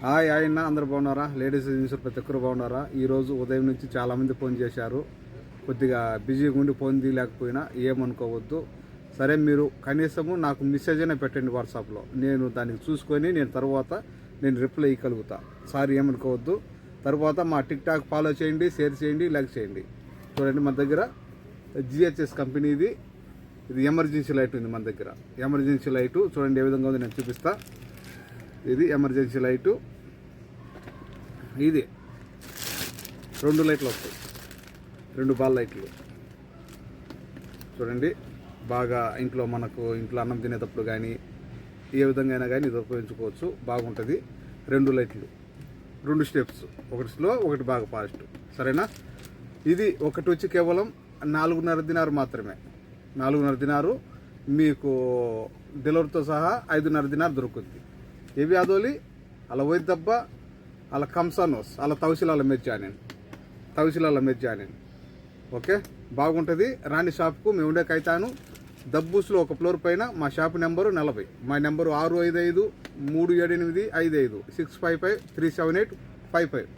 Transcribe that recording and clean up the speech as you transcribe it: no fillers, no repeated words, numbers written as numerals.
Hi అన్న, అందరు బాగున్నారా? లేడీస్ జెంట్స్ ప్రతి ఒక్కరు బాగున్నారా? ఈరోజు ఉదయం నుంచి చాలామంది ఫోన్ చేశారు. కొద్దిగా బిజీగా ఉండి ఫోన్ తీయలేకపోయినా ఏమనుకోవద్దు. సరే, మీరు కనీసము నాకు మెసేజ్ అయినా పెట్టండి వాట్సాప్లో. నేను దానికి చూసుకొని తర్వాత రిప్లై ఇవ్వగలుగుతా. సారీ ఏమనుకోవద్దు. తర్వాత మా టిక్ టాక్ ఫాలో చేయండి, షేర్ చేయండి, లైక్ చేయండి. చూడండి, మన దగ్గర జిహెచ్ఎస్ కంపెనీది ఇది ఎమర్జెన్సీ లైట్ ఉంది మన దగ్గర. ఎమర్జెన్సీ లైటు చూడండి ఏ విధంగా ఉంది, నేను చూపిస్తా. ఇది ఎమర్జెన్సీ లైటు. ఇది 2 లైట్లు వస్తాయి, 2 బాల్ లైట్లు. చూడండి, బాగా ఇంట్లో అన్నం తినేటప్పుడు కానీ ఏ విధంగా అయినా కానీ ఇది ఉపయోగించుకోవచ్చు. బాగుంటుంది. 2 లైట్లు, 2 స్టెప్స్, ఒకటి స్లో, ఒకటి బాగా ఫాస్ట్. సరేనా? ఇది ఒకటి వచ్చి కేవలం 4.5 దినారు మాత్రమే. 4.5 దినారు మీకు డెలివరీతో సహా 5.5 దినారు దొరుకుతుంది. ఇవి అదోలి అలా పోయి దెబ్బ అలా కంసానోస్ అలా తౌసిలాల మెజ్జానేన్. ఓకే, బాగుంటుంది. రాణి షాప్కు మేము ఉండే కైతాను దబ్బూసులో ఒక ఫ్లోర్ పైన. మా షాప్ నెంబరు 40. మా నెంబరు 655-378-55 655-378-55.